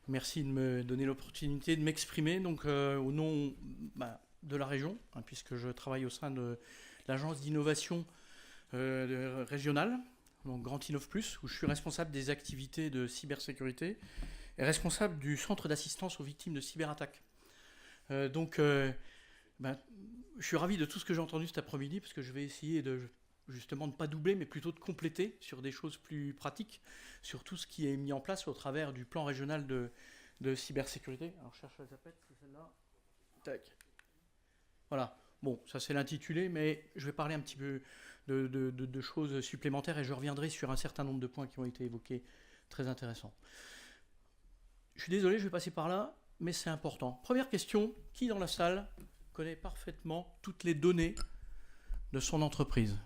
Merci de me donner l'opportunité de m'exprimer donc au nom de la région, hein, puisque je travaille au sein de l'agence d'innovation régionale, donc Grand Innov Plus, où je suis responsable des activités de cybersécurité et responsable du centre d'assistance aux victimes de cyberattaques. Euh, donc, euh, ben, je suis ravi de tout ce que j'ai entendu cet après-midi, parce que je vais essayer de justement ne pas doubler, mais plutôt de compléter sur des choses plus pratiques, sur tout ce qui est mis en place au travers du plan régional de cybersécurité. Alors, je cherche la tapette, c'est celle-là. Tac. Voilà. Bon, ça c'est l'intitulé, mais je vais parler un petit peu de choses supplémentaires et je reviendrai sur un certain nombre de points qui ont été évoqués, très intéressants. Je suis désolé, je vais passer par là, mais c'est important. Première question, qui dans la salle connaît parfaitement toutes les données de son entreprise?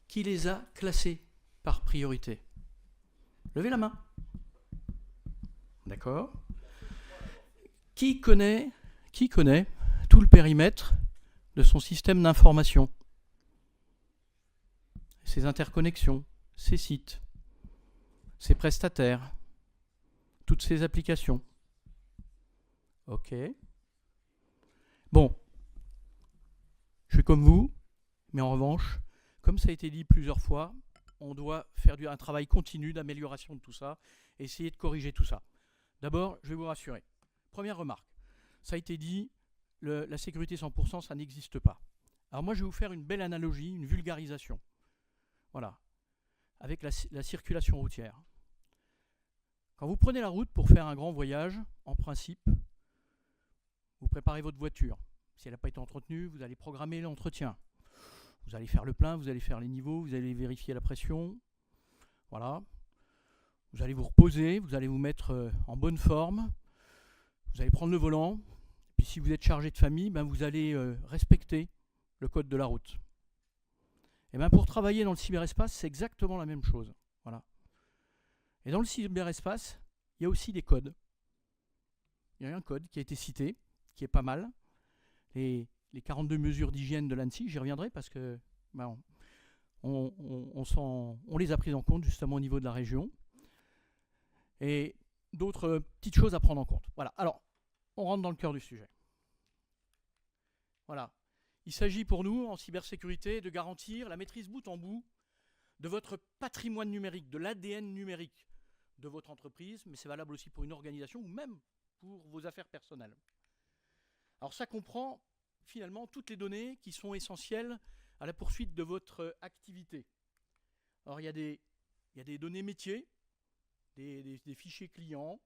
Qui les a classées par priorité? Levez la main. D'accord. Qui connaît tout le périmètre de son système d'information, ses interconnexions, ses sites, ses prestataires, toutes ses applications? Ok. Bon, je suis comme vous, mais en revanche, comme ça a été dit plusieurs fois, on doit faire un travail continu d'amélioration de tout ça, et essayer de corriger tout ça. D'abord, je vais vous rassurer. Première remarque, ça a été dit, la sécurité 100%, ça n'existe pas. Alors moi, je vais vous faire une belle analogie, une vulgarisation. Voilà, avec la circulation routière. Quand vous prenez la route pour faire un grand voyage, en principe, vous préparez votre voiture. Si elle n'a pas été entretenue, vous allez programmer l'entretien. Vous allez faire le plein, vous allez faire les niveaux, vous allez vérifier la pression. Voilà. Vous allez vous reposer, vous allez vous mettre en bonne forme. Vous allez prendre le volant. Puis si vous êtes chargé de famille, vous allez respecter le code de la route. Et pour travailler dans le cyberespace, c'est exactement la même chose. Voilà. Et dans le cyberespace, il y a aussi des codes. Il y a un code qui a été cité, qui est pas mal. Les 42 mesures d'hygiène de l'ANSSI, j'y reviendrai parce que on les a prises en compte justement au niveau de la région. Et d'autres petites choses à prendre en compte. Voilà. Alors, on rentre dans le cœur du sujet. Voilà. Il s'agit pour nous, en cybersécurité, de garantir la maîtrise bout en bout de votre patrimoine numérique, de l'ADN numérique de votre entreprise, mais c'est valable aussi pour une organisation ou même pour vos affaires personnelles. Alors ça comprend finalement toutes les données qui sont essentielles à la poursuite de votre activité. Alors il y a des données métiers, des fichiers clients,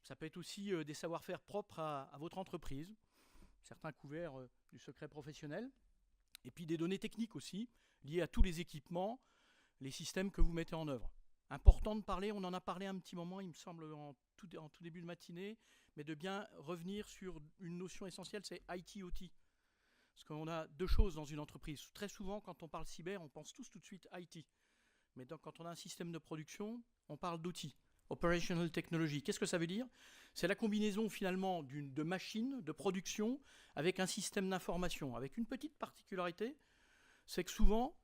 ça peut être aussi des savoir-faire propres à votre entreprise, certains couverts du secret professionnel, et puis des données techniques aussi, liées à tous les équipements, les systèmes que vous mettez en œuvre. Important de parler, on en a parlé un petit moment, il me semble, en tout début de matinée, mais de bien revenir sur une notion essentielle, c'est IT-OT. Parce qu'on a deux choses dans une entreprise. Très souvent, quand on parle cyber, on pense tous tout de suite IT. Mais quand on a un système de production, on parle d'OT, Operational Technology. Qu'est-ce que ça veut dire? C'est la combinaison finalement de machines de production avec un système d'information. Avec une petite particularité, c'est que souvent,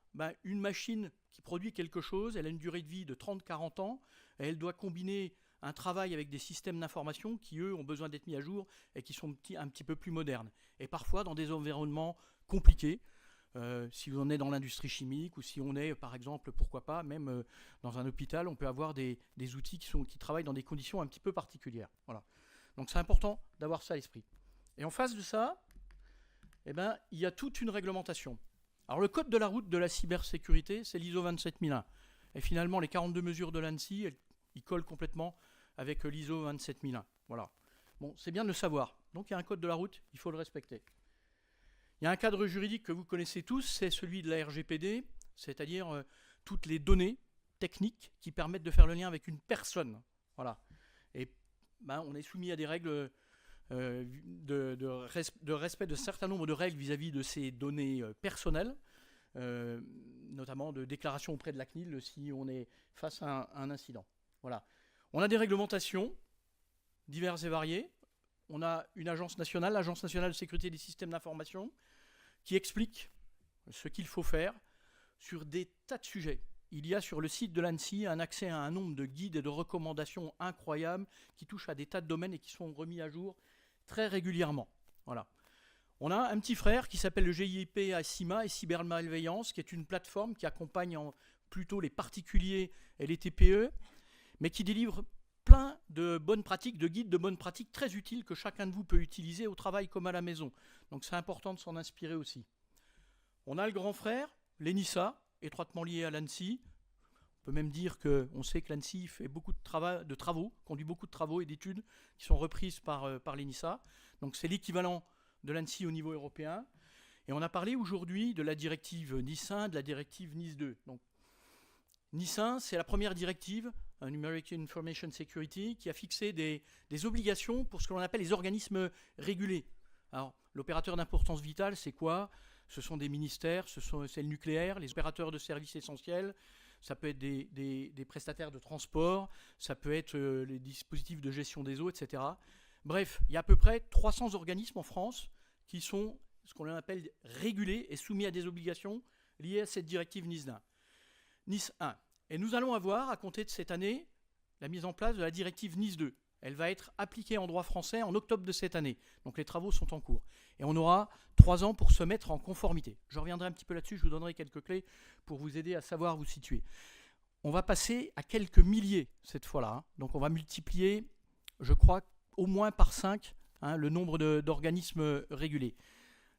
une machine qui produit quelque chose, elle a une durée de vie de 30-40 ans, et elle doit combiner un travail avec des systèmes d'information qui, eux, ont besoin d'être mis à jour et qui sont un petit peu plus modernes. Et parfois dans des environnements compliqués, si on est dans l'industrie chimique ou si on est, par exemple, pourquoi pas, même dans un hôpital, on peut avoir des outils qui travaillent dans des conditions un petit peu particulières. Voilà. Donc c'est important d'avoir ça à l'esprit. Et en face de ça, il y a toute une réglementation. Alors le code de la route de la cybersécurité, c'est l'ISO 27001. Et finalement, les 42 mesures de l'ANSSI, ils collent complètement avec l'ISO 27001. Voilà. Bon, c'est bien de le savoir. Donc il y a un code de la route, il faut le respecter. Il y a un cadre juridique que vous connaissez tous, c'est celui de la RGPD, c'est-à-dire toutes les données techniques qui permettent de faire le lien avec une personne. Voilà. Et on est soumis à des règles de respect de certain nombre de règles vis-à-vis de ces données personnelles, notamment de déclaration auprès de la CNIL si on est face à un incident. Voilà. On a des réglementations diverses et variées. On a une agence nationale, l'Agence nationale de sécurité des systèmes d'information, qui explique ce qu'il faut faire sur des tas de sujets. il y a sur le site de l'ANSSI un accès à un nombre de guides et de recommandations incroyables qui touchent à des tas de domaines et qui sont remis à jour très régulièrement. Voilà. On a un petit frère qui s'appelle le GIP ACIMA et Cybermalveillance, qui est une plateforme qui accompagne plutôt les particuliers et les TPE, mais qui délivre plein de bonnes pratiques, de guides de bonnes pratiques très utiles que chacun de vous peut utiliser au travail comme à la maison. Donc c'est important de s'en inspirer aussi. On a le grand frère, l'ENISA, étroitement lié à l'ANSSI. On peut même dire qu'on sait que l'ANSSI fait beaucoup de travaux, conduit beaucoup de travaux et d'études qui sont reprises par l'ENISA. Donc c'est l'équivalent de l'ANSSI au niveau européen. Et on a parlé aujourd'hui de la directive NIS 1, de la directive NIS 2. Donc, NIS 1, c'est la première directive, Numeric Information Security, qui a fixé des obligations pour ce que l'on appelle les organismes régulés. Alors, l'opérateur d'importance vitale, c'est quoi? Ce sont des ministères, c'est le nucléaire, les opérateurs de services essentiels, ça peut être des prestataires de transport, ça peut être les dispositifs de gestion des eaux, etc. Bref, il y a à peu près 300 organismes en France qui sont ce qu'on appelle régulés et soumis à des obligations liées à cette directive NIS 1. Et nous allons avoir, à compter de cette année, la mise en place de la directive NIS 2. Elle va être appliquée en droit français en octobre de cette année. Donc les travaux sont en cours. Et on aura 3 ans pour se mettre en conformité. Je reviendrai un petit peu là-dessus, je vous donnerai quelques clés pour vous aider à savoir vous situer. On va passer à quelques milliers cette fois-là. Donc on va multiplier, je crois, au moins par 5 le nombre d'organismes régulés.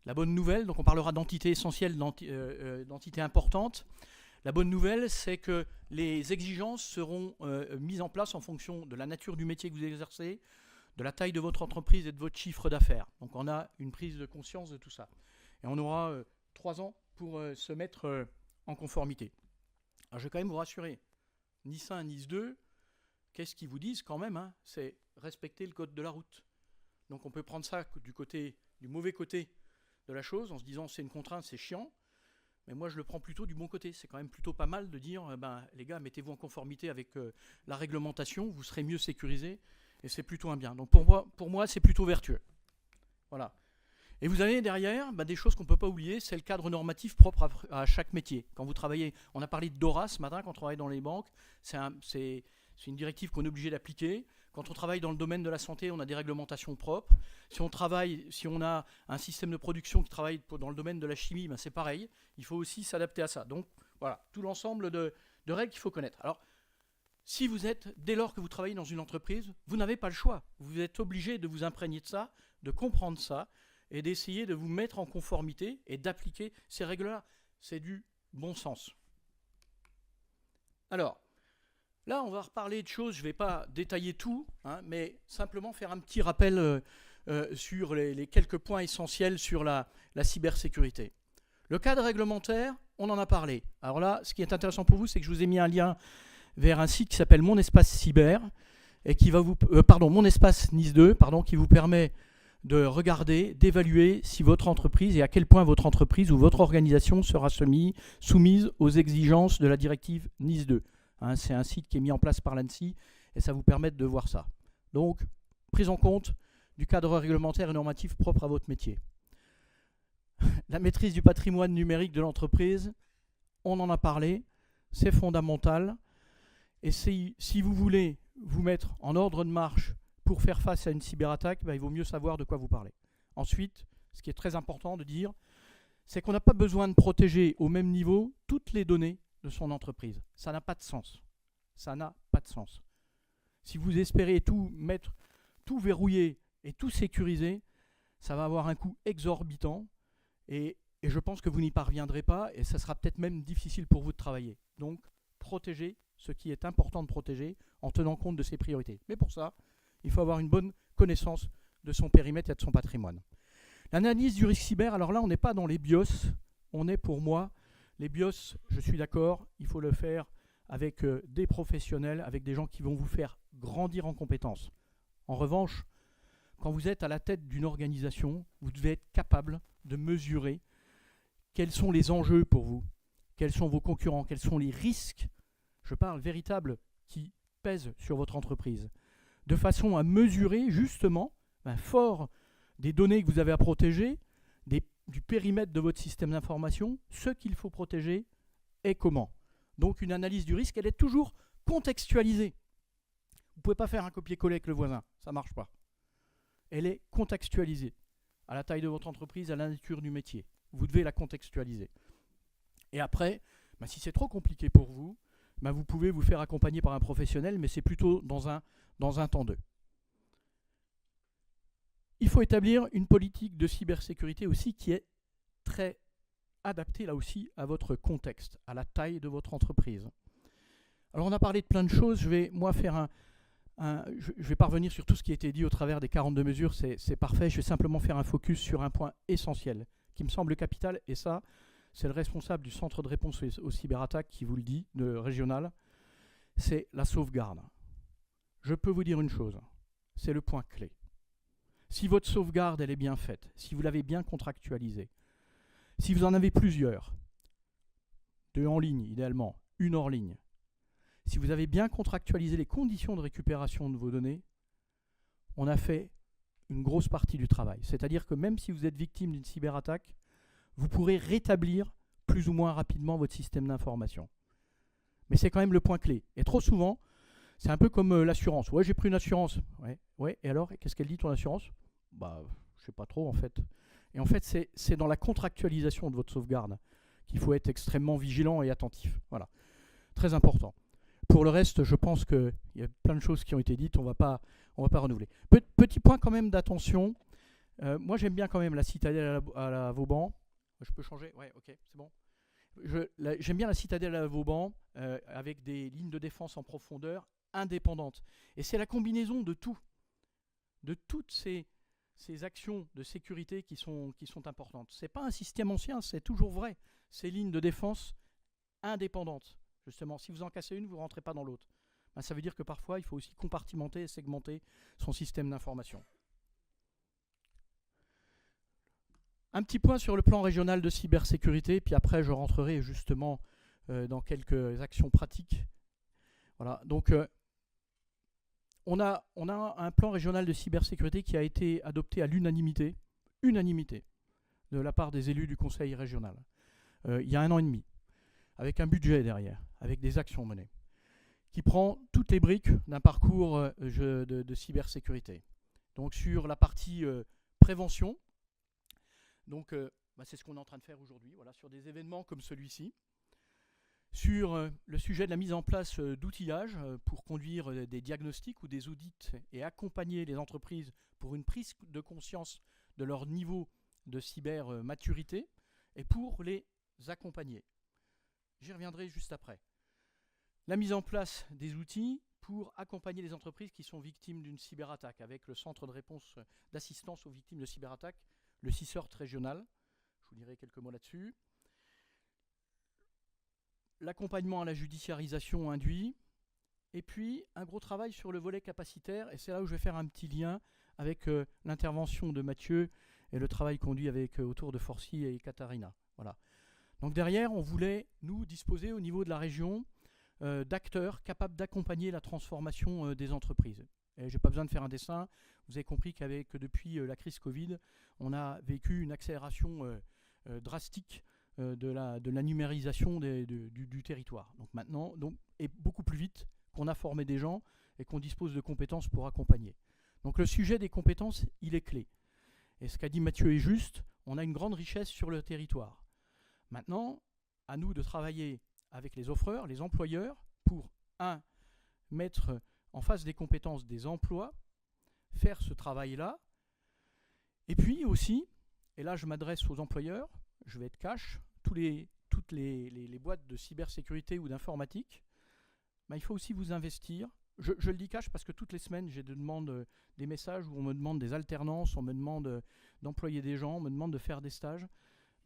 La bonne nouvelle, donc on parlera d'entités essentielles, d'entités importantes. La bonne nouvelle, c'est que les exigences seront mises en place en fonction de la nature du métier que vous exercez, de la taille de votre entreprise et de votre chiffre d'affaires. Donc on a une prise de conscience de tout ça. Et on aura 3 ans pour se mettre en conformité. Alors je vais quand même vous rassurer, NIS 1, NIS 2, qu'est-ce qu'ils vous disent quand même, c'est respecter le code de la route. Donc on peut prendre ça du mauvais côté de la chose en se disant c'est une contrainte, c'est chiant. Mais moi je le prends plutôt du bon côté. C'est quand même plutôt pas mal de dire les gars, mettez-vous en conformité avec la réglementation, vous serez mieux sécurisés et c'est plutôt un bien. Donc pour moi c'est plutôt vertueux. Voilà. Et vous avez derrière des choses qu'on ne peut pas oublier, c'est le cadre normatif propre à chaque métier. Quand vous travaillez, on a parlé de DORA ce matin, quand on travaille dans les banques, c'est une directive qu'on est obligé d'appliquer. Quand on travaille dans le domaine de la santé, on a des réglementations propres. Si on a un système de production qui travaille dans le domaine de la chimie, c'est pareil. Il faut aussi s'adapter à ça. Donc voilà, tout l'ensemble de règles qu'il faut connaître. Alors, dès lors que vous travaillez dans une entreprise, vous n'avez pas le choix. Vous êtes obligé de vous imprégner de ça, de comprendre ça, et d'essayer de vous mettre en conformité et d'appliquer ces règles-là. C'est du bon sens. Alors, là, on va reparler de choses, je ne vais pas détailler tout, mais simplement faire un petit rappel sur les quelques points essentiels sur la cybersécurité. Le cadre réglementaire, on en a parlé. Alors là, ce qui est intéressant pour vous, c'est que je vous ai mis un lien vers un site qui s'appelle Mon Espace Cyber, et qui va Mon Espace NIS 2, qui vous permet de regarder, d'évaluer si votre entreprise et à quel point votre entreprise ou votre organisation sera soumise aux exigences de la directive NIS 2. C'est un site qui est mis en place par l'ANSSI et ça vous permet de voir ça. Donc, prise en compte du cadre réglementaire et normatif propre à votre métier. La maîtrise du patrimoine numérique de l'entreprise, on en a parlé, c'est fondamental. Et si vous voulez vous mettre en ordre de marche pour faire face à une cyberattaque, il vaut mieux savoir de quoi vous parlez. Ensuite, ce qui est très important de dire, c'est qu'on n'a pas besoin de protéger au même niveau toutes les données de son entreprise. Ça n'a pas de sens. Ça n'a pas de sens. Si vous espérez tout verrouiller et tout sécuriser, ça va avoir un coût exorbitant et je pense que vous n'y parviendrez pas et ça sera peut-être même difficile pour vous de travailler. Donc, protégez ce qui est important de protéger en tenant compte de ses priorités. Mais pour ça, il faut avoir une bonne connaissance de son périmètre et de son patrimoine. L'analyse du risque cyber, alors là, on n'est pas dans les BIOS, on est pour moi, les BIOS, je suis d'accord, il faut le faire avec des professionnels, avec des gens qui vont vous faire grandir en compétences. En revanche, quand vous êtes à la tête d'une organisation, vous devez être capable de mesurer quels sont les enjeux pour vous, quels sont vos concurrents, quels sont les risques, je parle véritables, qui pèsent sur votre entreprise, de façon à mesurer justement, fort des données que vous avez à protéger, du périmètre de votre système d'information, ce qu'il faut protéger et comment. Donc une analyse du risque, elle est toujours contextualisée. Vous ne pouvez pas faire un copier-coller avec le voisin, ça ne marche pas. Elle est contextualisée à la taille de votre entreprise, à la nature du métier. Vous devez la contextualiser. Et après, si c'est trop compliqué pour vous, vous pouvez vous faire accompagner par un professionnel, mais c'est plutôt dans un temps 2. Il faut établir une politique de cybersécurité aussi qui est très adaptée là aussi à votre contexte, à la taille de votre entreprise. Alors on a parlé de plein de choses, je vais pas revenir sur tout ce qui a été dit au travers des 42 mesures, c'est parfait, je vais simplement faire un focus sur un point essentiel qui me semble capital, et ça, c'est le responsable du centre de réponse aux cyberattaques qui vous le dit, de régional, c'est la sauvegarde. Je peux vous dire une chose, c'est le point clé. Si votre sauvegarde elle est bien faite, si vous l'avez bien contractualisée, si vous en avez plusieurs, 2 en ligne idéalement, 1 hors ligne, si vous avez bien contractualisé les conditions de récupération de vos données, on a fait une grosse partie du travail. C'est-à-dire que même si vous êtes victime d'une cyberattaque, vous pourrez rétablir plus ou moins rapidement votre système d'information. Mais c'est quand même le point clé. Et trop souvent, c'est un peu comme l'assurance. Ouais, j'ai pris une assurance. Ouais. Et alors, qu'est-ce qu'elle dit ton assurance ? Je sais pas trop en fait. Et en fait, c'est dans la contractualisation de votre sauvegarde qu'il faut être extrêmement vigilant et attentif. Voilà, très important. Pour le reste, je pense qu'il y a plein de choses qui ont été dites, on va pas renouveler. Petit point quand même d'attention. Moi, j'aime bien quand même la citadelle à la Vauban. Je peux changer ? Ouais, ok, c'est bon. J'aime bien la citadelle à la Vauban avec des lignes de défense en profondeur indépendantes. Et c'est la combinaison de toutes ces actions de sécurité qui sont importantes. Ce n'est pas un système ancien, c'est toujours vrai. Ces lignes de défense indépendantes. Justement, si vous en cassez une, vous ne rentrez pas dans l'autre. Ça veut dire que parfois, il faut aussi compartimenter et segmenter son système d'information. Un petit point sur le plan régional de cybersécurité, puis après, je rentrerai justement dans quelques actions pratiques. Voilà, donc on a un plan régional de cybersécurité qui a été adopté à l'unanimité de la part des élus du conseil régional, il y a 1 an et demi, avec un budget derrière, avec des actions menées, qui prend toutes les briques d'un parcours de cybersécurité. Donc sur la partie prévention, donc c'est ce qu'on est en train de faire aujourd'hui, voilà, sur des événements comme celui-ci. Sur le sujet de la mise en place d'outillage pour conduire des diagnostics ou des audits et accompagner les entreprises pour une prise de conscience de leur niveau de cybermaturité et pour les accompagner. J'y reviendrai juste après. La mise en place des outils pour accompagner les entreprises qui sont victimes d'une cyberattaque avec le centre de réponse d'assistance aux victimes de cyberattaque, le CICERT régional. Je vous dirai quelques mots là-dessus. L'accompagnement à la judiciarisation induit, et puis un gros travail sur le volet capacitaire, et c'est là où je vais faire un petit lien avec l'intervention de Mathieu et le travail conduit avec autour de Forcy et Katharina. Voilà. Donc derrière, on voulait, nous, disposer au niveau de la région d'acteurs capables d'accompagner la transformation des entreprises. Et je n'ai pas besoin de faire un dessin, vous avez compris qu'avec depuis la crise Covid, on a vécu une accélération drastique de la numérisation du territoire. Donc maintenant, et beaucoup plus vite qu'on a formé des gens et qu'on dispose de compétences pour accompagner. Donc le sujet des compétences, il est clé. Et ce qu'a dit Mathieu est juste, on a une grande richesse sur le territoire. Maintenant, à nous de travailler avec les offreurs, les employeurs, pour, mettre en face des compétences des emplois, faire ce travail-là, et puis aussi, et là je m'adresse aux employeurs, je vais être cash, toutes les boîtes de cybersécurité ou d'informatique, il faut aussi vous investir. Je le dis cash parce que toutes les semaines, j'ai des messages où on me demande des alternances, on me demande d'employer des gens, on me demande de faire des stages.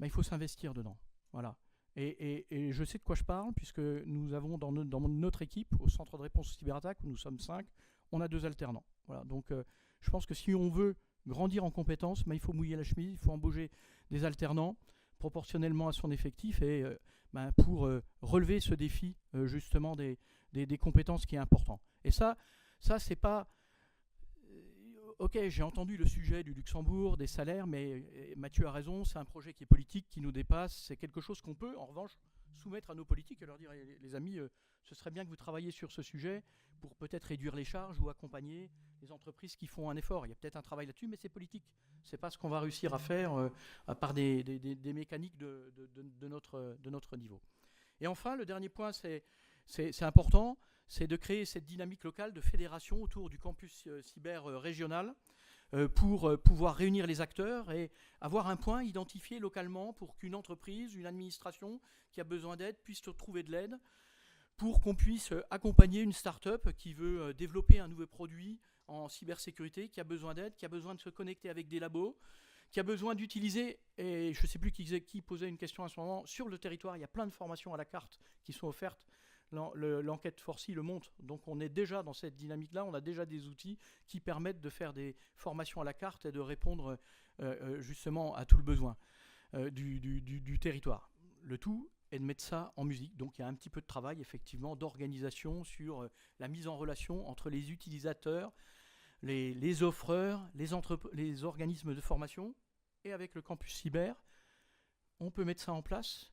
Il faut s'investir dedans. Voilà. Et je sais de quoi je parle, puisque nous avons dans notre équipe, au centre de réponse aux cyberattaques, où nous sommes 5, on a 2 alternants. Voilà. Donc je pense que si on veut grandir en compétences, il faut mouiller la chemise, il faut embaucher des alternants proportionnellement à son effectif et pour relever ce défi justement des compétences qui est important. Et ça c'est pas... Ok, j'ai entendu le sujet du Luxembourg, des salaires, mais Mathieu a raison, c'est un projet qui est politique, qui nous dépasse, c'est quelque chose qu'on peut en revanche soumettre à nos politiques et leur dire les amis, ce serait bien que vous travailliez sur ce sujet pour peut-être réduire les charges ou accompagner les entreprises qui font un effort. Il y a peut-être un travail là-dessus, mais c'est politique. C'est pas ce qu'on va réussir à faire à part des mécaniques de notre niveau. Et enfin, le dernier point, c'est important, c'est de créer cette dynamique locale de fédération autour du campus cyber régional pour pouvoir réunir les acteurs et avoir un point identifié localement pour qu'une entreprise, une administration qui a besoin d'aide puisse trouver de l'aide, pour qu'on puisse accompagner une start-up qui veut développer un nouveau produit en cybersécurité, qui a besoin d'aide, qui a besoin de se connecter avec des labos, qui a besoin d'utiliser, et je ne sais plus qui posait une question à ce moment, sur le territoire, il y a plein de formations à la carte qui sont offertes. L'enquête Forcy le montre, donc on est déjà dans cette dynamique-là, on a déjà des outils qui permettent de faire des formations à la carte et de répondre justement à tout le besoin du territoire. Le tout est de mettre ça en musique, donc il y a un petit peu de travail effectivement d'organisation sur la mise en relation entre les utilisateurs, les offreurs, les organismes de formation, et avec le campus cyber, on peut mettre ça en place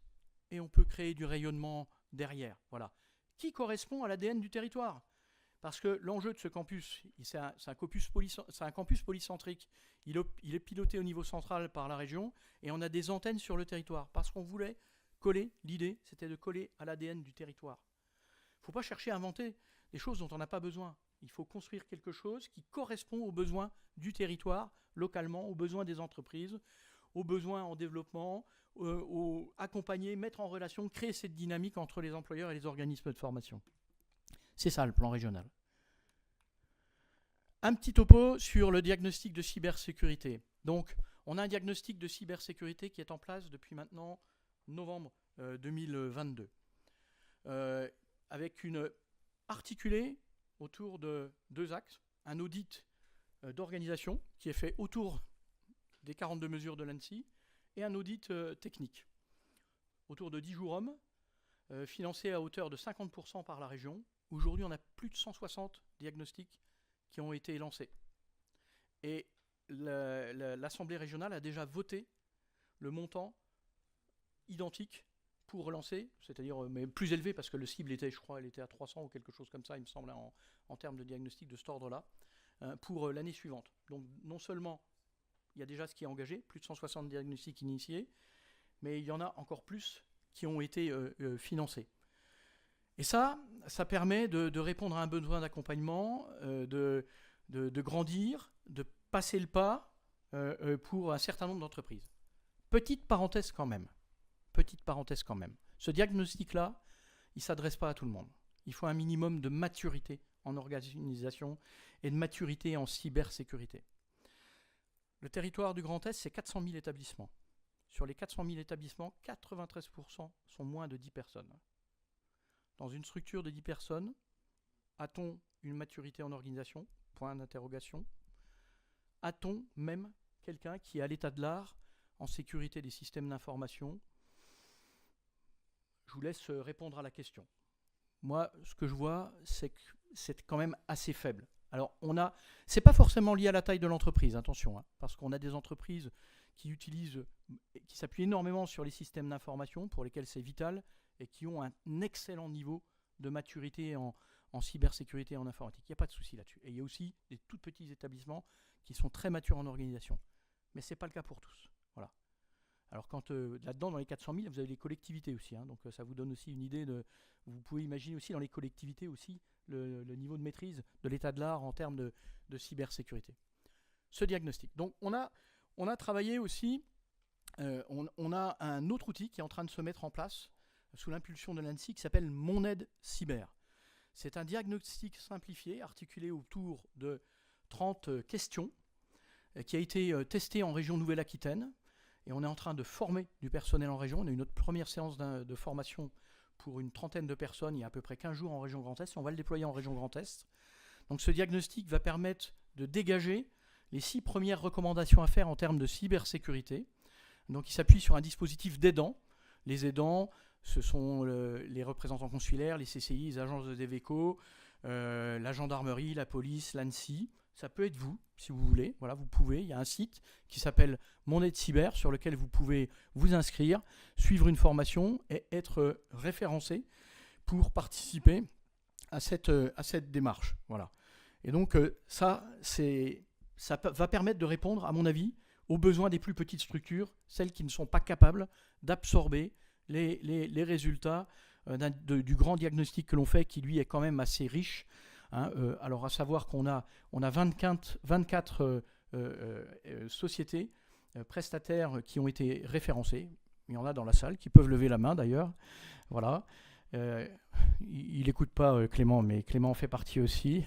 et on peut créer du rayonnement derrière, voilà, qui correspond à l'ADN du territoire. Parce que l'enjeu de ce campus, c'est un campus polycentrique. Il est piloté au niveau central par la région et on a des antennes sur le territoire. Parce qu'on voulait coller, l'idée, c'était de coller à l'ADN du territoire. Il ne faut pas chercher à inventer des choses dont on n'a pas besoin. Il faut construire quelque chose qui correspond aux besoins du territoire, localement, aux besoins des entreprises, aux besoins en développement, accompagner, mettre en relation, créer cette dynamique entre les employeurs et les organismes de formation. C'est ça le plan régional. Un petit topo sur le diagnostic de cybersécurité. Donc, on a un diagnostic de cybersécurité qui est en place depuis maintenant novembre 2022, avec une articulée autour de 2 axes. Un audit d'organisation qui est fait autour des 42 mesures de l'ANSSI et un audit technique autour de 10 jours hommes, financé à hauteur de 50% par la région. Aujourd'hui, on a plus de 160 diagnostics qui ont été lancés. Et l'Assemblée régionale a déjà voté le montant identique pour relancer, c'est-à-dire mais plus élevé parce que le cible était, je crois, elle était à 300 ou quelque chose comme ça, il me semble, en termes de diagnostic de cet ordre-là, pour l'année suivante. Donc non seulement il y a déjà ce qui est engagé, plus de 160 diagnostics initiés, mais il y en a encore plus qui ont été financés. Et ça permet de répondre à un besoin d'accompagnement, de grandir, de passer le pas pour un certain nombre d'entreprises. Petite parenthèse quand même. Ce diagnostic-là, il ne s'adresse pas à tout le monde. Il faut un minimum de maturité en organisation et de maturité en cybersécurité. Le territoire du Grand Est, c'est 400 000 établissements. Sur les 400 000 établissements, 93% sont moins de 10 personnes. Dans une structure de 10 personnes, a-t-on une maturité en organisation ? Point d'interrogation. A-t-on même quelqu'un qui est à l'état de l'art en sécurité des systèmes d'information ? Je vous laisse répondre à la question. Moi, ce que je vois, c'est que c'est quand même assez faible. Alors, c'est pas forcément lié à la taille de l'entreprise, attention, parce qu'on a des entreprises qui s'appuient énormément sur les systèmes d'information, pour lesquels c'est vital, et qui ont un excellent niveau de maturité en cybersécurité et en informatique. Il n'y a pas de souci là-dessus. Et il y a aussi des tout petits établissements qui sont très matures en organisation. Mais ce n'est pas le cas pour tous. Voilà. Alors là-dedans, dans les 400 000, vous avez les collectivités aussi. Donc ça vous donne aussi une idée de... Vous pouvez imaginer aussi dans les collectivités aussi le niveau de maîtrise de l'état de l'art en termes de cybersécurité. Ce diagnostic. Donc on a travaillé aussi, on a un autre outil qui est en train de se mettre en place sous l'impulsion de l'ANSSI qui s'appelle Mon Aide Cyber. C'est un diagnostic simplifié, articulé autour de 30 questions, qui a été testé en région Nouvelle-Aquitaine. Et on est en train de former du personnel en région. On a eu notre première séance de formation pour une trentaine de personnes il y a à peu près 15 jours en région Grand Est. Et on va le déployer en région Grand Est. Donc ce diagnostic va permettre de dégager les 6 premières recommandations à faire en termes de cybersécurité. Donc il s'appuie sur un dispositif d'aidants. Les aidants, ce sont les représentants consulaires, les CCI, les agences de DVECO, la gendarmerie, la police, l'ANSSI. Ça peut être vous, si vous voulez. Voilà, vous pouvez. Il y a un site qui s'appelle Mon Aide Cyber sur lequel vous pouvez vous inscrire, suivre une formation et être référencé pour participer à cette démarche. Voilà. Et donc ça va permettre de répondre, à mon avis, aux besoins des plus petites structures, celles qui ne sont pas capables d'absorber les résultats du grand diagnostic que l'on fait, qui lui est quand même assez riche. Alors à savoir qu'on a 24 sociétés prestataires qui ont été référencées. Il y en a dans la salle qui peuvent lever la main d'ailleurs. Voilà. Il n'écoute pas Clément, mais Clément en fait partie aussi.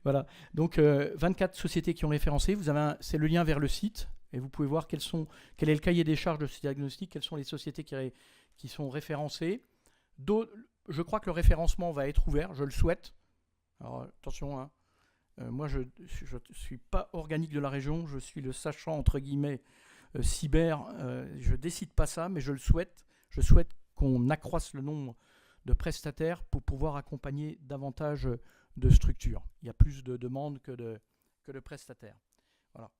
Voilà. Donc 24 sociétés qui ont référencé. C'est le lien vers le site et vous pouvez voir quel est le cahier des charges de ce diagnostic, quelles sont les sociétés qui sont référencées. Je crois que le référencement va être ouvert, je le souhaite. Alors attention, hein. Moi je ne suis pas organique de la région, je suis le sachant entre guillemets cyber. Je ne décide pas ça, mais je le souhaite. Je souhaite qu'on accroisse le nombre de prestataires pour pouvoir accompagner davantage de structures. Il y a plus de demandes que de prestataires. Voilà.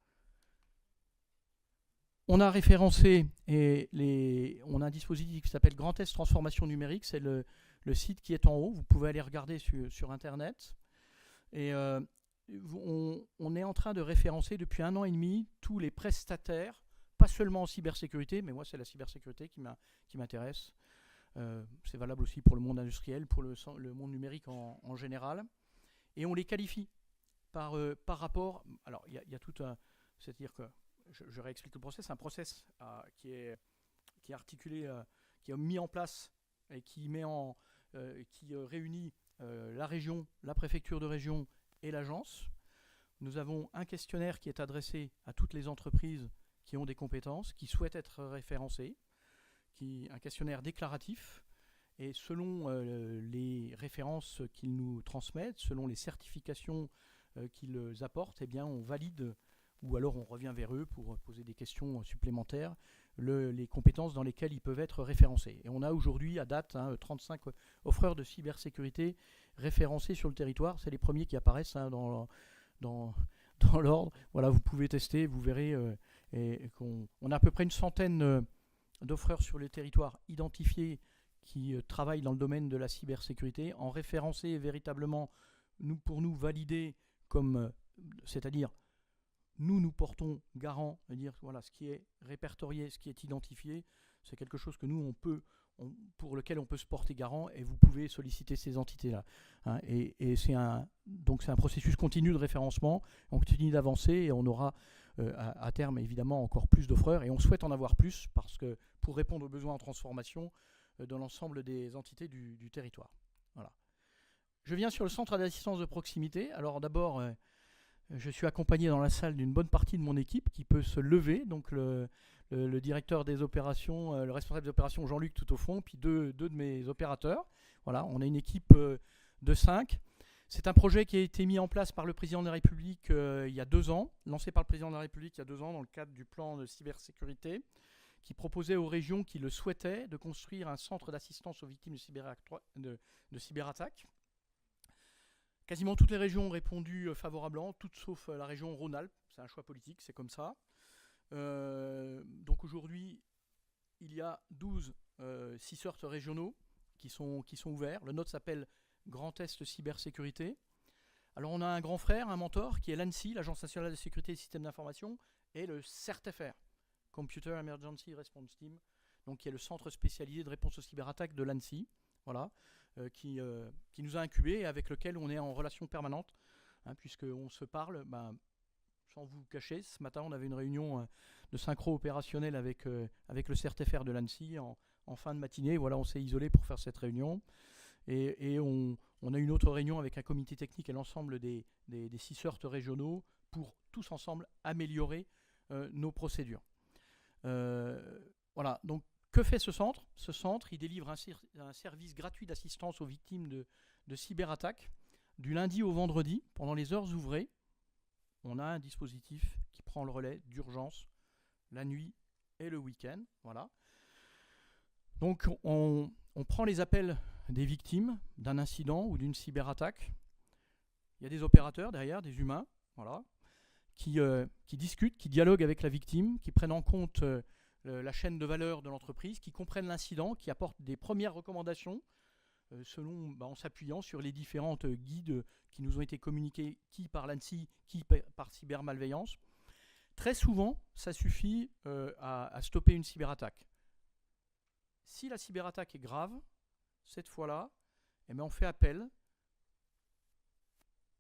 On a référencé on a un dispositif qui s'appelle Grand Est Transformation Numérique. C'est le site qui est en haut. Vous pouvez aller regarder sur Internet. Et on est en train de référencer depuis 1 an et demi tous les prestataires, pas seulement en cybersécurité, mais moi c'est la cybersécurité qui m'intéresse. C'est valable aussi pour le monde industriel, pour le monde numérique en général. Et on les qualifie par rapport... Alors il y a tout un... C'est-à-dire que... Je réexplique le process. C'est un process qui est articulé, qui est mis en place et qui réunit la région, la préfecture de région et l'agence. Nous avons un questionnaire qui est adressé à toutes les entreprises qui ont des compétences, qui souhaitent être référencées, un questionnaire déclaratif. Et selon les références qu'ils nous transmettent, selon les certifications qu'ils apportent, eh bien, on valide ou alors on revient vers eux pour poser des questions supplémentaires, les compétences dans lesquelles ils peuvent être référencés. Et on a aujourd'hui, à date, 35 offreurs de cybersécurité référencés sur le territoire. C'est les premiers qui apparaissent dans l'ordre. Voilà, vous pouvez tester, vous verrez qu'on a à peu près une centaine d'offreurs sur le territoire identifiés qui travaillent dans le domaine de la cybersécurité, en référencé véritablement pour nous valider comme, c'est-à-dire nous portons garant, de dire voilà, ce qui est répertorié, ce qui est identifié, c'est quelque chose que nous pour lequel on peut se porter garant, et vous pouvez solliciter ces entités-là. Et c'est un processus continu de référencement, on continue d'avancer et on aura à terme évidemment encore plus d'offreurs, et on souhaite en avoir plus parce que pour répondre aux besoins en transformation dans l'ensemble des entités du territoire. Voilà. Je viens sur le centre d'assistance de proximité. Alors d'abord, je suis accompagné dans la salle d'une bonne partie de mon équipe qui peut se lever, donc le directeur des opérations, le responsable des opérations Jean-Luc tout au fond, puis deux de mes opérateurs. Voilà, on a une équipe de 5. C'est un projet qui a été mis en place par le président de la République il y a 2 ans, lancé par le président de la République il y a 2 ans dans le cadre du plan de cybersécurité, qui proposait aux régions qui le souhaitaient de construire un centre d'assistance aux victimes de cyberattaques. Quasiment toutes les régions ont répondu favorablement, toutes sauf la région Rhône-Alpes. C'est un choix politique, c'est comme ça. Donc aujourd'hui, il y a 12 CSIRT régionaux qui sont ouverts. Le nôtre s'appelle Grand Est Cybersécurité. Alors on a un grand frère, un mentor, qui est l'ANSSI, l'Agence nationale de sécurité des systèmes d'information, et le CERT-FR, Computer Emergency Response Team, donc qui est le centre spécialisé de réponse aux cyberattaques de l'ANSSI. Voilà. Qui nous a incubés et avec lequel on est en relation permanente, puisqu'on se parle, sans vous cacher. Ce matin, on avait une réunion de synchro opérationnel avec le CERT-FR de l'ANSSI en fin de matinée. Voilà, on s'est isolé pour faire cette réunion. Et on a une autre réunion avec un comité technique et l'ensemble des CSIRT régionaux pour tous ensemble améliorer nos procédures. Voilà, donc que fait ce centre ? Ce centre, il délivre un service gratuit d'assistance aux victimes de cyberattaques du lundi au vendredi, pendant les heures ouvrées. On a un dispositif qui prend le relais d'urgence la nuit et le week-end. Voilà. Donc on prend les appels des victimes d'un incident ou d'une cyberattaque. Il y a des opérateurs derrière, des humains, voilà, qui discutent, qui dialoguent avec la victime, qui prennent en compte la chaîne de valeur de l'entreprise, qui comprennent l'incident, qui apportent des premières recommandations en s'appuyant sur les différentes guides qui nous ont été communiqués, qui par l'ANSSI, qui par cybermalveillance. Très souvent, ça suffit à stopper une cyberattaque. Si la cyberattaque est grave, cette fois-là, on fait appel,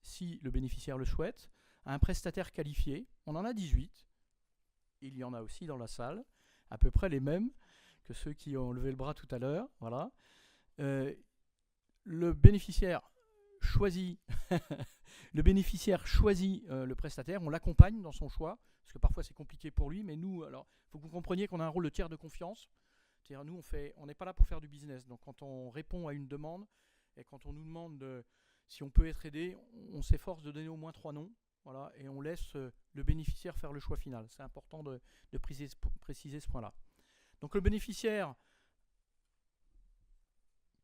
si le bénéficiaire le souhaite, à un prestataire qualifié. On en a 18. Il y en a aussi dans la salle, à peu près les mêmes que ceux qui ont levé le bras tout à l'heure. Voilà. Le bénéficiaire choisit le prestataire, on l'accompagne dans son choix, parce que parfois c'est compliqué pour lui, mais nous, alors, il faut que vous compreniez qu'on a un rôle de tiers de confiance. C'est-à-dire nous, on n'est pas là pour faire du business. Donc quand on répond à une demande, et quand on nous demande si on peut être aidé, on s'efforce de donner au moins 3 noms, voilà, et on laisse le bénéficiaire faire le choix final. C'est important de préciser ce point-là. Donc le bénéficiaire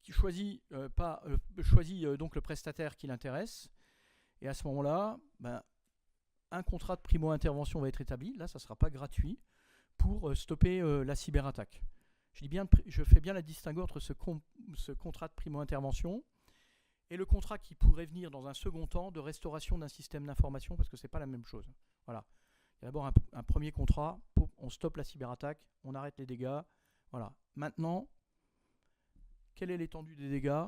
qui choisit donc le prestataire qui l'intéresse, et à ce moment-là, un contrat de primo-intervention va être établi. Là, ça ne sera pas gratuit pour stopper la cyberattaque. Je fais bien la distinguo entre ce contrat de primo-intervention et le contrat qui pourrait venir dans un second temps de restauration d'un système d'information, parce que ce n'est pas la même chose. Voilà. Il y a d'abord un premier contrat, on stoppe la cyberattaque, on arrête les dégâts. Voilà. Maintenant, quelle est l'étendue des dégâts?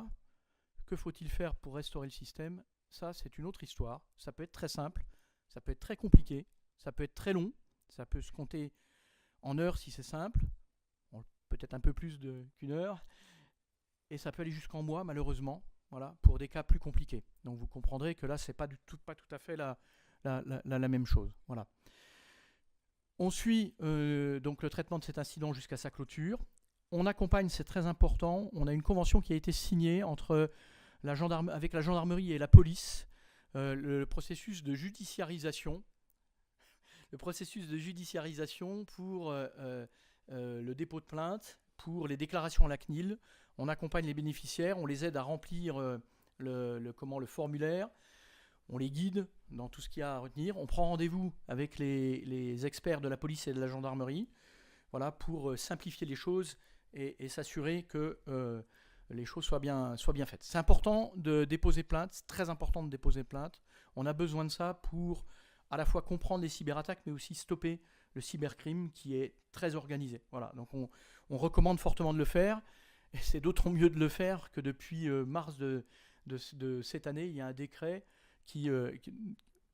Que faut-il faire pour restaurer le système? Ça, c'est une autre histoire. Ça peut être très simple, ça peut être très compliqué, ça peut être très long, ça peut se compter en heures si c'est simple, peut-être un peu plus qu'une heure, et ça peut aller jusqu'en mois, malheureusement, voilà, pour des cas plus compliqués. Donc vous comprendrez que là, c'est pas tout à fait la même chose. Voilà. On suit donc le traitement de cet incident jusqu'à sa clôture. On accompagne, c'est très important, on a une convention qui a été signée avec la gendarmerie et la police, le processus de judiciarisation pour le dépôt de plainte, pour les déclarations à la CNIL. On accompagne les bénéficiaires, on les aide à remplir le formulaire, on les guide dans tout ce qu'il y a à retenir. On prend rendez-vous avec les experts de la police et de la gendarmerie, voilà, pour simplifier les choses et s'assurer que les choses soient bien faites. C'est important de déposer plainte, c'est très important de déposer plainte. On a besoin de ça pour à la fois comprendre les cyberattaques, mais aussi stopper le cybercrime qui est très organisé. Voilà, donc on recommande fortement de le faire, et c'est d'autant mieux de le faire que depuis mars de cette année, il y a un décret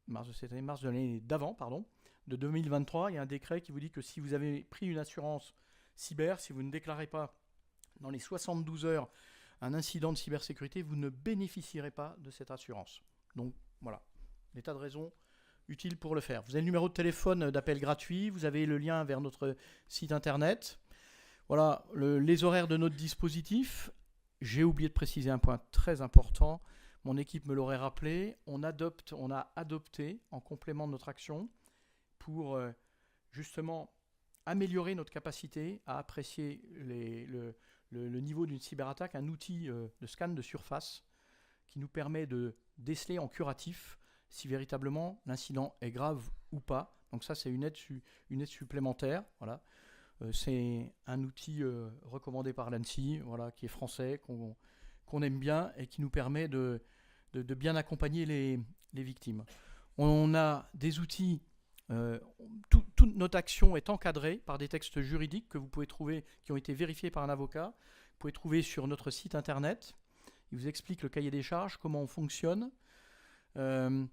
mars de l'année d'avant, de 2023, il y a un décret qui vous dit que si vous avez pris une assurance cyber, si vous ne déclarez pas dans les 72 heures un incident de cybersécurité, vous ne bénéficierez pas de cette assurance. Donc voilà, des tas de raisons utiles pour le faire. Vous avez le numéro de téléphone d'appel gratuit, vous avez le lien vers notre site internet. Voilà, les horaires de notre dispositif. J'ai oublié de préciser un point très important. Mon équipe me l'aurait rappelé. On a adopté, en complément de notre action, pour justement améliorer notre capacité à apprécier le niveau d'une cyberattaque, un outil de scan de surface qui nous permet de déceler en curatif si véritablement l'incident est grave ou pas. Donc ça, c'est une aide supplémentaire. Voilà. C'est un outil recommandé par l'ANSSI, voilà, qui est français, qu'on aime bien et qui nous permet de bien accompagner les victimes. On a des outils, toute notre action est encadrée par des textes juridiques que vous pouvez trouver, qui ont été vérifiés par un avocat. Vous pouvez trouver sur notre site internet. Il vous explique le cahier des charges, comment on fonctionne. Il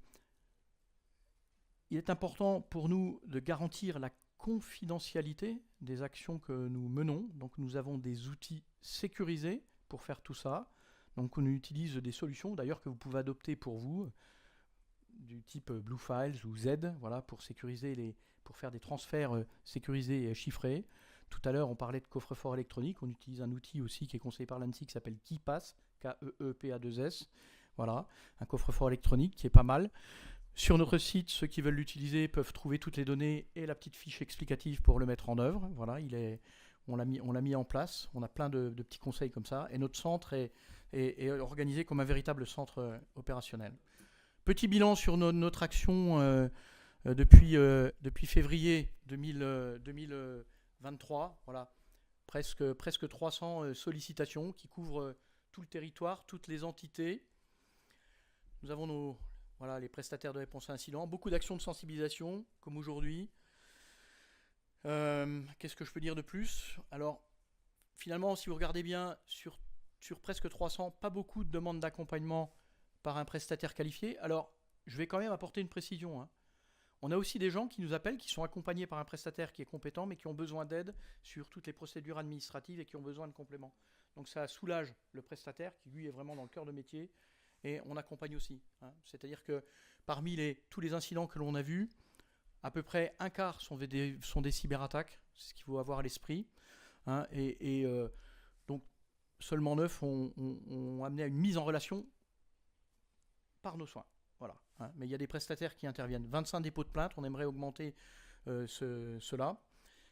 est important pour nous de garantir la confidentialité des actions que nous menons. Donc nous avons des outils sécurisés pour faire tout ça. Donc on utilise des solutions d'ailleurs que vous pouvez adopter pour vous, du type Blue Files ou Z, voilà, pour faire des transferts sécurisés et chiffrés. Tout à l'heure, on parlait de coffre-fort électronique. On utilise un outil aussi qui est conseillé par l'ANSSI qui s'appelle KeePass, K-E-E-P-A-2-S. Voilà, un coffre-fort électronique qui est pas mal. Sur notre site, ceux qui veulent l'utiliser peuvent trouver toutes les données et la petite fiche explicative pour le mettre en œuvre. Voilà, on l'a mis en place. On a plein de petits conseils comme ça. Et notre centre est organisé comme un véritable centre opérationnel. Petit bilan sur notre action depuis février 2023. Voilà, presque 300 sollicitations qui couvrent tout le territoire, toutes les entités. Nous avons les prestataires de réponse à incidents, beaucoup d'actions de sensibilisation, comme aujourd'hui. Qu'est-ce que je peux dire de plus? Alors, finalement, si vous regardez bien, sur presque 300, pas beaucoup de demandes d'accompagnement par un prestataire qualifié. Alors, je vais quand même apporter une précision. On a aussi des gens qui nous appellent, qui sont accompagnés par un prestataire qui est compétent, mais qui ont besoin d'aide sur toutes les procédures administratives et qui ont besoin de compléments. Donc ça soulage le prestataire, qui lui est vraiment dans le cœur de métier, et on accompagne aussi. C'est-à-dire que parmi tous les incidents que l'on a vus, à peu près un quart sont des cyberattaques, c'est ce qu'il faut avoir à l'esprit. Donc seulement 9 ont amené à une mise en relation par nos soins. Voilà. Mais il y a des prestataires qui interviennent. 25 dépôts de plainte, on aimerait augmenter cela.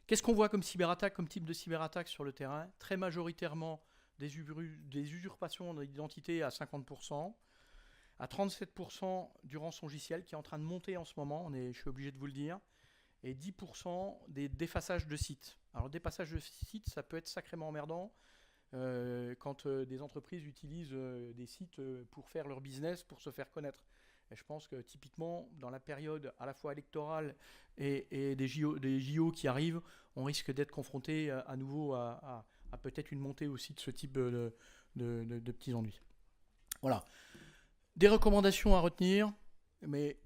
Qu'est-ce qu'on voit comme cyberattaque, comme type de cyberattaque sur le terrain? Très majoritairement des usurpations d'identité à 50%, à 37% du rançongiciel qui est en train de monter en ce moment, je suis obligé de vous le dire, et 10% des défaçages de sites. Alors le dépassage de sites, ça peut être sacrément emmerdant quand des entreprises utilisent des sites pour faire leur business, pour se faire connaître. Et je pense que typiquement, dans la période à la fois électorale et des JO qui arrivent, on risque d'être confronté à nouveau à peut-être une montée aussi de ce type de petits ennuis. Voilà. Des recommandations à retenir, mais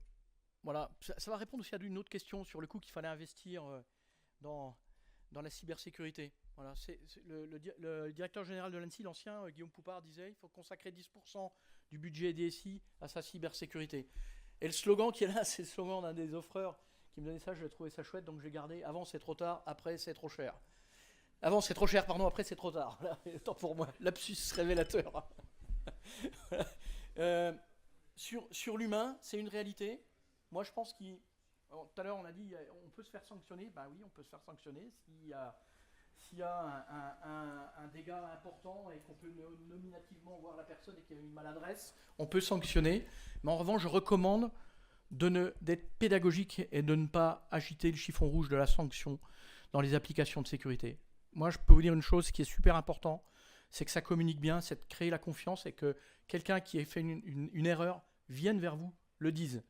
voilà, ça va répondre aussi à une autre question sur le coup qu'il fallait investir dans la cybersécurité. Voilà, le directeur général de l'ANSSI, l'ancien Guillaume Poupard, disait qu'il faut consacrer 10% du budget DSI à sa cybersécurité. Et le slogan qui est là, c'est le slogan d'un des offreurs qui me donnait ça, je trouvais ça chouette, donc j'ai gardé: avant c'est trop tard, après c'est trop cher. Avant c'est trop cher, pardon, après c'est trop tard. Voilà, tant pour moi, lapsus révélateur. Sur l'humain, c'est une réalité. Moi je pense tout à l'heure on a dit on peut se faire sanctionner. Ben oui, on peut se faire sanctionner s'il y a un dégât important et qu'on peut nominativement voir la personne et qu'il y a une maladresse, on peut sanctionner. Mais en revanche, je recommande d'être pédagogique et de ne pas agiter le chiffon rouge de la sanction dans les applications de sécurité. Moi, je peux vous dire une chose qui est super important, c'est que ça communique bien, c'est de créer la confiance et que quelqu'un qui ait fait une erreur vienne vers vous, le dise.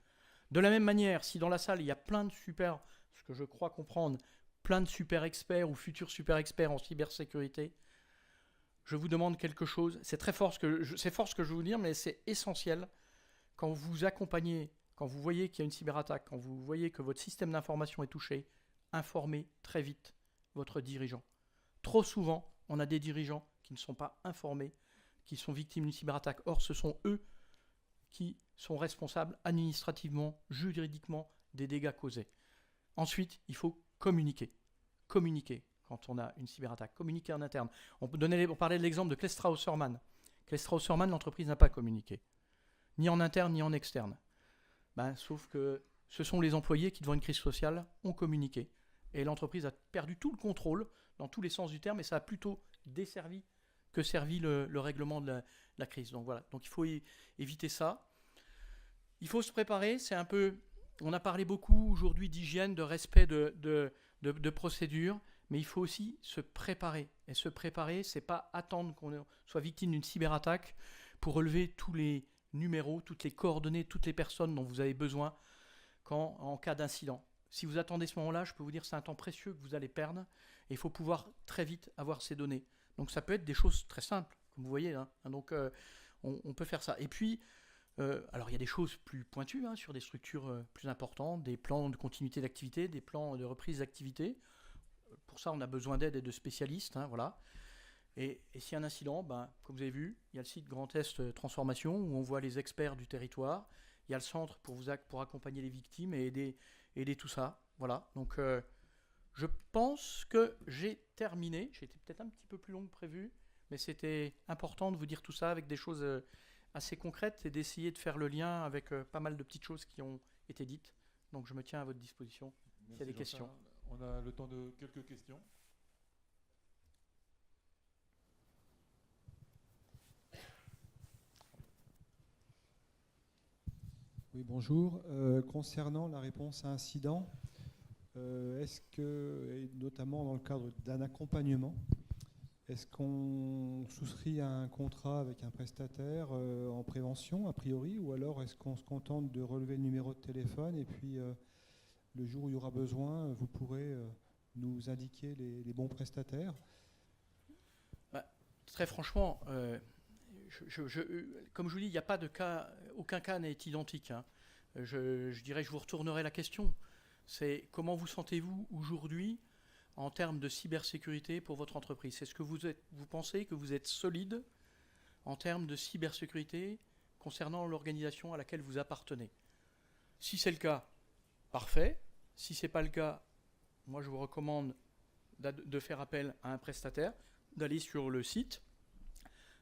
De la même manière, si dans la salle, il y a plein de super, ce que je crois comprendre, plein de super experts ou futurs super experts en cybersécurité, je vous demande quelque chose. C'est très fort ce que je vais vous dire, mais c'est essentiel. Quand vous vous accompagnez, quand vous voyez qu'il y a une cyberattaque, quand vous voyez que votre système d'information est touché, informez très vite votre dirigeant. Trop souvent, on a des dirigeants qui ne sont pas informés, qui sont victimes d'une cyberattaque. Or, ce sont eux qui sont responsables administrativement, juridiquement des dégâts causés. Ensuite, il faut communiquer. Communiquer quand on a une cyberattaque. Communiquer en interne. On parlait de l'exemple de Klestra-Hausermann. Klestra-Hausermann, l'entreprise n'a pas communiqué. Ni en interne, ni en externe. Sauf que ce sont les employés qui, devant une crise sociale, ont communiqué. Et l'entreprise a perdu tout le contrôle, dans tous les sens du terme, et ça a plutôt desservi que servi le règlement de la crise. Donc voilà. Donc il faut éviter ça. Il faut se préparer. C'est un peu... On a parlé beaucoup aujourd'hui d'hygiène, de respect de procédures, mais il faut aussi se préparer. Et se préparer, c'est pas attendre qu'on soit victime d'une cyberattaque pour relever tous les numéros, toutes les coordonnées, toutes les personnes dont vous avez besoin en cas d'incident. Si vous attendez ce moment-là, je peux vous dire que c'est un temps précieux que vous allez perdre et il faut pouvoir très vite avoir ces données. Donc ça peut être des choses très simples, comme vous voyez. Donc on peut faire ça. Et puis, alors il y a des choses plus pointues sur des structures plus importantes, des plans de continuité d'activité, des plans de reprise d'activité. Pour ça, on a besoin d'aide et de spécialistes. Voilà. Et s'il y a un incident, comme vous avez vu, il y a le site Grand Est Transformation où on voit les experts du territoire. Il y a le centre pour accompagner les victimes et aider tout ça. Voilà. Donc je pense que j'ai terminé. J'ai été peut-être un petit peu plus long que prévu, mais c'était important de vous dire tout ça avec des choses assez concrètes et d'essayer de faire le lien avec pas mal de petites choses qui ont été dites. Donc je me tiens à votre disposition s'il y a des questions. On a le temps de quelques questions. Oui, bonjour. Concernant la réponse à incident, est-ce que, et notamment dans le cadre d'un accompagnement, est-ce qu'on souscrit à un contrat avec un prestataire en prévention, a priori, ou alors est-ce qu'on se contente de relever le numéro de téléphone et puis le jour où il y aura besoin, vous pourrez nous indiquer les bons prestataires? Très franchement, comme je vous dis, il n'y a pas de cas, aucun cas n'est identique, hein. Je dirais, je vous retournerai la question. C'est comment vous sentez-vous aujourd'hui en termes de cybersécurité pour votre entreprise? Est-ce que vous pensez que vous êtes solide en termes de cybersécurité concernant l'organisation à laquelle vous appartenez? Si c'est le cas, parfait. Si ce n'est pas le cas, moi je vous recommande de faire appel à un prestataire, d'aller sur le site.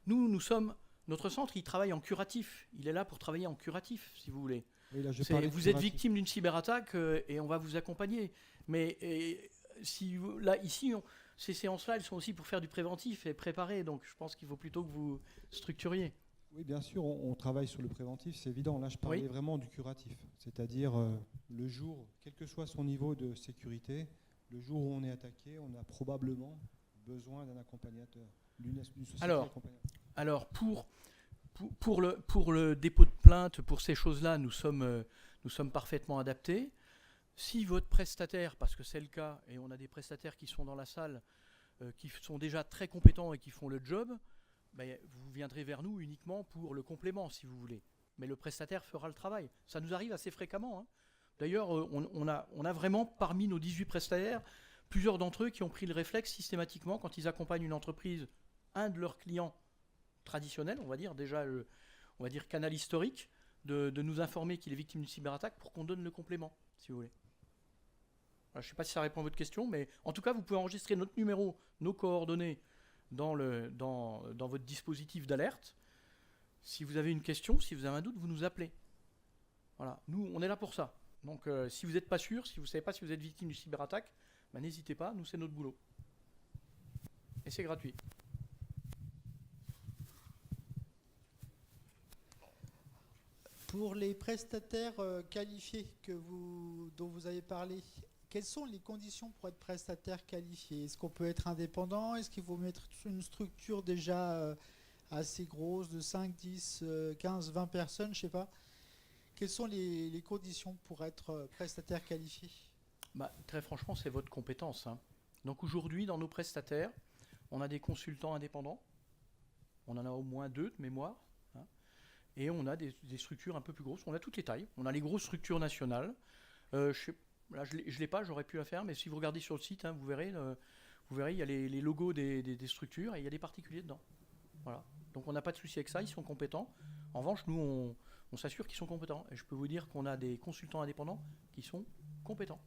Notre centre, il travaille en curatif. Il est là pour travailler en curatif, si vous voulez. Oui, là, Vous êtes victime d'une cyberattaque et on va vous accompagner. Mais ici, ces séances-là, elles sont aussi pour faire du préventif et préparer. Donc je pense qu'il faut plutôt que vous structuriez. Oui, bien sûr, on travaille sur le préventif, c'est évident. Là, je parlais vraiment du curatif. C'est-à-dire, le jour, quel que soit son niveau de sécurité, le jour où on est attaqué, on a probablement besoin d'un accompagnateur, d'une société accompagnatrice. Alors, pour le dépôt de plainte, pour ces choses-là, nous sommes parfaitement adaptés. Si votre prestataire, parce que c'est le cas, et on a des prestataires qui sont dans la salle, qui sont déjà très compétents et qui font le job, vous viendrez vers nous uniquement pour le complément, si vous voulez. Mais le prestataire fera le travail. Ça nous arrive assez fréquemment, hein. D'ailleurs, on a vraiment, parmi nos 18 prestataires, plusieurs d'entre eux qui ont pris le réflexe systématiquement, quand ils accompagnent une entreprise, un de leurs clients traditionnels, on va dire, déjà, on va dire canal historique, de nous informer qu'il est victime d'une cyberattaque pour qu'on donne le complément, si vous voulez. Alors, je ne sais pas si ça répond à votre question, mais en tout cas, vous pouvez enregistrer notre numéro, nos coordonnées dans votre dispositif d'alerte. Si vous avez une question, si vous avez un doute, vous nous appelez. Voilà, nous, on est là pour ça. Donc, si vous n'êtes pas sûr, si vous ne savez pas si vous êtes victime d'une cyberattaque, n'hésitez pas, nous, c'est notre boulot. Et c'est gratuit. Pour les prestataires qualifiés dont vous avez parlé, quelles sont les conditions pour être prestataire qualifié? Est-ce qu'on peut être indépendant? Est-ce qu'il faut mettre une structure déjà assez grosse de 5, 10, 15, 20 personnes, je ne sais pas? Quelles sont les conditions pour être prestataire qualifié? Très franchement, c'est votre compétence, hein. Donc aujourd'hui, dans nos prestataires, on a des consultants indépendants. On en a au moins 2 de mémoire. Hein, et on a des structures un peu plus grosses. On a toutes les tailles. On a les grosses structures nationales. Là, je ne l'ai pas, j'aurais pu la faire. Mais si vous regardez sur le site, hein, vous verrez, il y a les logos des structures et il y a des particuliers dedans. Voilà. Donc on n'a pas de souci avec ça. Ils sont compétents. En revanche, nous, on s'assure qu'ils sont compétents. Et je peux vous dire qu'on a des consultants indépendants qui sont compétents.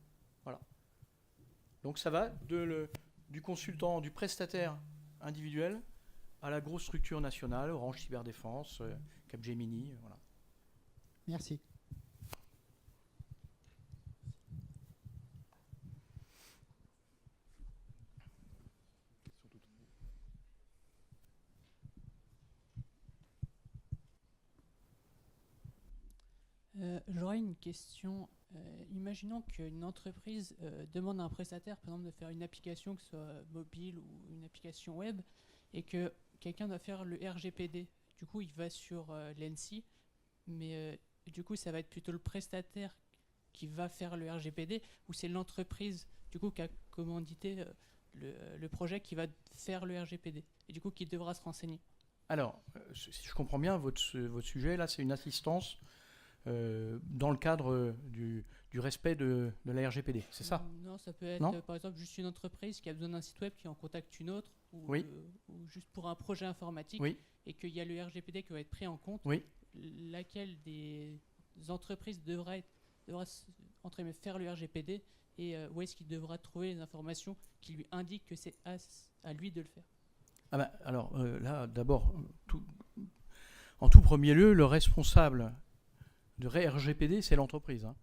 Voilà. Donc ça va du consultant, du prestataire individuel à la grosse structure nationale, Orange Cyberdéfense, Capgemini, voilà. Merci. J'aurais une question. Imaginons qu'une entreprise demande à un prestataire, par exemple, de faire une application, que ce soit mobile ou une application web, et que quelqu'un doit faire le RGPD. Du coup, il va sur l'ENSI, mais du coup, ça va être plutôt le prestataire qui va faire le RGPD, ou c'est l'entreprise, du coup, qui a commandité le projet qui va faire le RGPD, et du coup, qui devra se renseigner. Alors, si je comprends bien, votre sujet, là, c'est une assistance dans le cadre du respect de la RGPD, c'est ça? Non, ça peut être par exemple juste une entreprise qui a besoin d'un site web qui en contacte une autre, ou juste pour un projet informatique, et qu'il y a le RGPD qui va être pris en compte, laquelle des entreprises devra faire le RGPD, et où est-ce qu'il devra trouver les informations qui lui indiquent que c'est à lui de le faire. Alors là, d'abord, en tout premier lieu, le responsable de RGPD, c'est l'entreprise. Hein.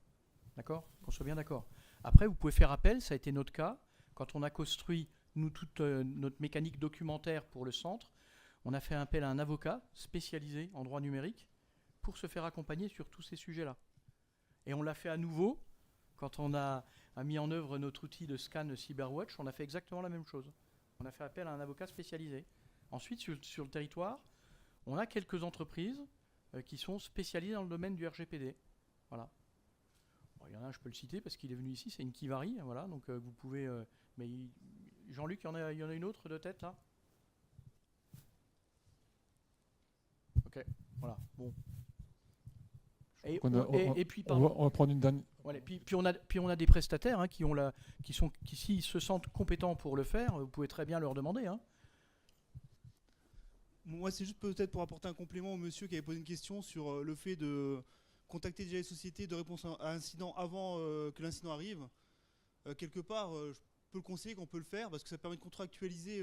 D'accord? Qu'on soit bien d'accord. Après, vous pouvez faire appel, ça a été notre cas, quand on a construit, nous, toute notre mécanique documentaire pour le centre, on a fait appel à un avocat spécialisé en droit numérique pour se faire accompagner sur tous ces sujets-là. Et on l'a fait à nouveau quand on a mis en œuvre notre outil de scan CyberWatch. On a fait exactement la même chose. On a fait appel à un avocat spécialisé. Ensuite, sur le territoire, on a quelques entreprises qui sont spécialisées dans le domaine du RGPD. Voilà. Bon, il y en a un, je peux le citer parce qu'il est venu ici, c'est une Kivari. Voilà, donc vous pouvez. Mais Jean-Luc, il y en a une autre de tête là. Ok, voilà. Bon. Et puis, pardon. On va prendre une dernière. Voilà, puis on a des prestataires hein, qui s'ils se sentent compétents pour le faire, vous pouvez très bien leur demander. Hein. Moi, c'est juste peut-être pour apporter un complément au monsieur qui avait posé une question sur le fait de contacter déjà les sociétés de réponse à incident avant que l'incident arrive. Quelque part, je peux le conseiller qu'on peut le faire parce que ça permet de contractualiser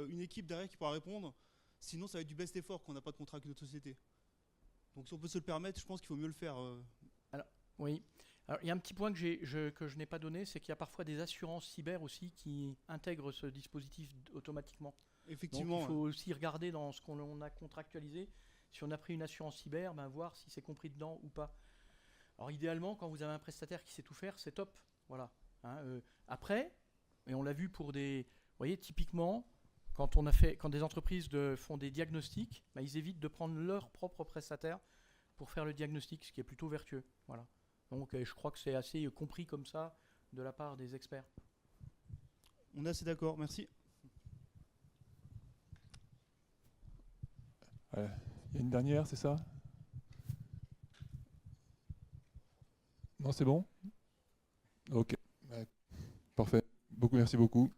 une équipe derrière qui pourra répondre. Sinon, ça va être du best effort quand on n'a pas de contrat avec notre société. Donc si on peut se le permettre, je pense qu'il vaut mieux le faire. Alors, oui. Alors, il y a un petit point que je n'ai pas donné, c'est qu'il y a parfois des assurances cyber aussi qui intègrent ce dispositif automatiquement. Effectivement. Donc, il faut aussi regarder dans ce qu'on a contractualisé. Si on a pris une assurance cyber, voir si c'est compris dedans ou pas. Alors idéalement, quand vous avez un prestataire qui sait tout faire, c'est top. Voilà. Hein, après, et on l'a vu pour des... Vous voyez, typiquement, quand des entreprises font des diagnostics, ils évitent de prendre leur propre prestataire pour faire le diagnostic, ce qui est plutôt vertueux. Voilà. Donc je crois que c'est assez compris comme ça de la part des experts. On est assez d'accord, merci. Il y a une dernière, c'est ça? Non, c'est bon? Ok. Parfait. Merci beaucoup.